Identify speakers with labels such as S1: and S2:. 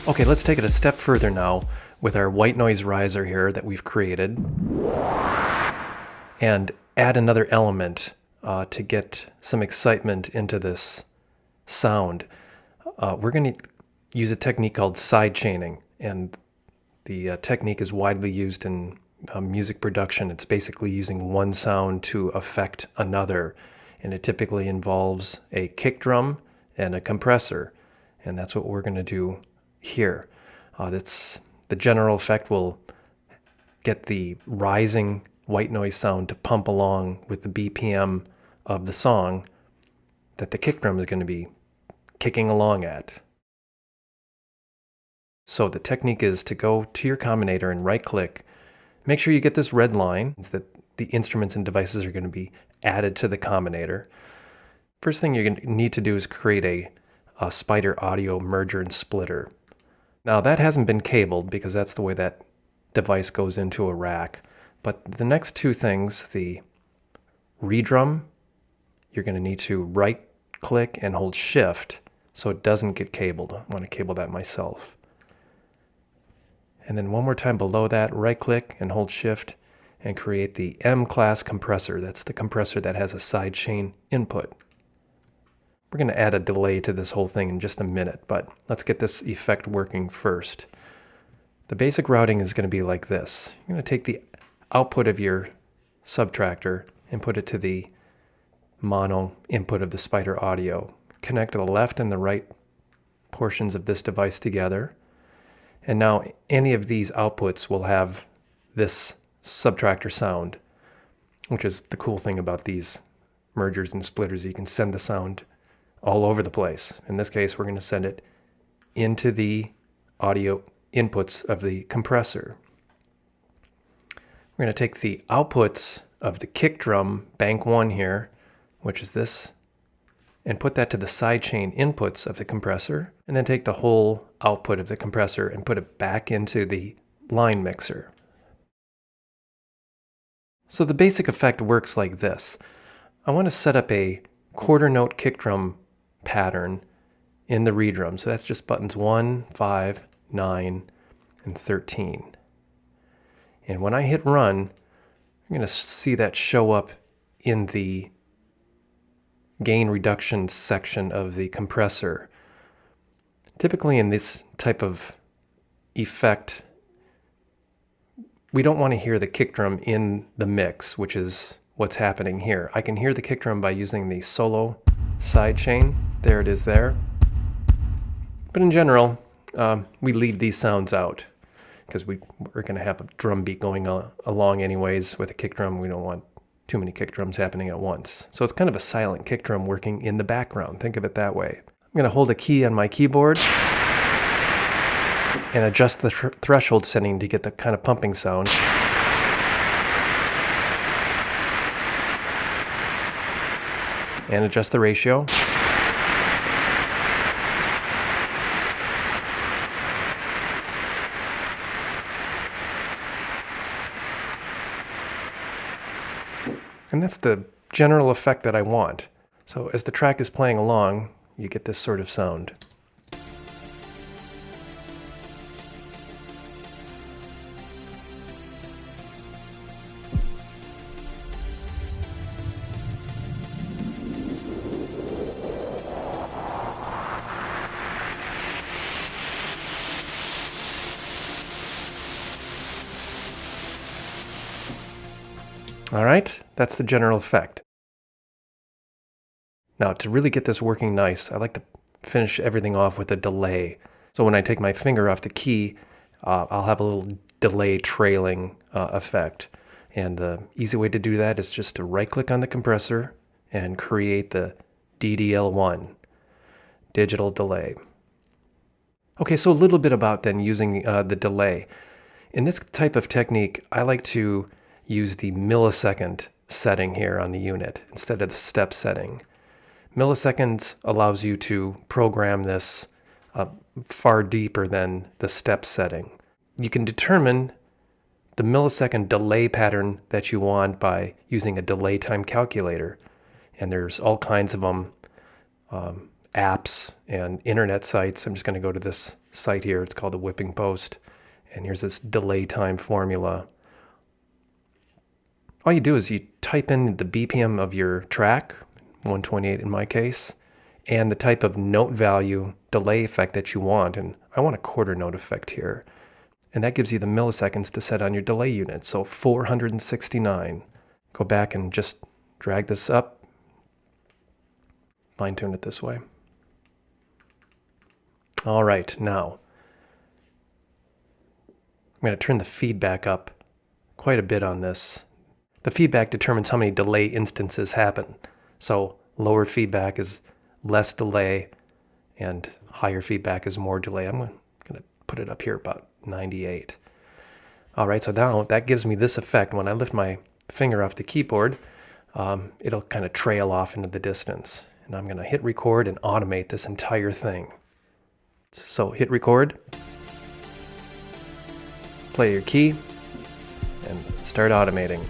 S1: Okay, let's take it a step further now with our white noise riser here that we've created and add another element to get some excitement into this sound. We're going to use a technique called side chaining, and the technique is widely used in music production. It's basically using one sound to affect another, and it typically involves a kick drum and a compressor, and that's what we're going to do here. That's the general effect will get the rising white noise sound to pump along with the BPM of the song that the kick drum is going to be kicking along at. So the technique is to go to your combinator and right click. Make sure you get this red line that the instruments and devices are going to be added to the combinator. First thing you're going to need to do is create a Spider Audio merger and splitter. Now that hasn't been cabled because that's the way that device goes into a rack. But the next two things, the redrum, you're going to need to right click and hold shift so it doesn't get cabled. I want to cable that myself. And then one more time below that, right click and hold shift and create the M class compressor. That's the compressor that has a side chain input. We're going to add a delay to this whole thing in just a minute, but let's get this effect working first. The basic routing is going to be like this. You're going to take the output of your subtractor and put it to the mono input of the Spider Audio. Connect the left and the right portions of this device together. And now any of these outputs will have this subtractor sound, which is the cool thing about these mergers and splitters. You can send the sound all over the place. In this case, we're going to send it into the audio inputs of the compressor. We're going to take the outputs of the kick drum, bank 1 here, which is this, and put that to the sidechain inputs of the compressor, and then take the whole output of the compressor and put it back into the line mixer. So the basic effect works like this. I want to set up a quarter note kick drum pattern in the redrum. So that's just buttons 1, 5, 9, and 13. And when I hit run, I'm going to see that show up in the gain reduction section of the compressor. Typically in this type of effect, we don't want to hear the kick drum in the mix, which is what's happening here. I can hear the kick drum by using the solo side chain. There it is there. But in general, we leave these sounds out because we're going to have a drum beat going along anyways with a kick drum. We don't want too many kick drums happening at once. So it's kind of a silent kick drum working in the background. Think of it that way. I'm going to hold a key on my keyboard and adjust the threshold setting to get the kind of pumping sound. And adjust the ratio. And that's the general effect that I want. So as the track is playing along, you get this sort of sound. All right, that's the general effect. Now, to really get this working nice, I like to finish everything off with a delay. So when I take my finger off the key, I'll have a little delay trailing effect. And the easy way to do that is just to right-click on the compressor and create the DDL1, digital delay. Okay, so a little bit about then using the delay. In this type of technique, I like to use the millisecond setting here on the unit instead of the step setting. Milliseconds allows you to program this far deeper than the step setting. You can determine the millisecond delay pattern that you want by using a delay time calculator. And there's all kinds of them, apps and internet sites. I'm just going to go to this site here. It's called the Whipping Post. And here's this delay time formula. All you do is you type in the BPM of your track, 128 in my case, and the type of note value delay effect that you want. And I want a quarter note effect here. And that gives you the milliseconds to set on your delay unit. So 469. Go back and just drag this up. Fine tune it this way. All right, now I'm going to turn the feedback up quite a bit on this. The feedback determines how many delay instances happen. So lower feedback is less delay, and higher feedback is more delay. I'm going to put it up here about 98. All right, so now that gives me this effect. When I lift my finger off the keyboard, it'll kind of trail off into the distance. And I'm going to hit record and automate this entire thing. So hit record, play your key, and start automating.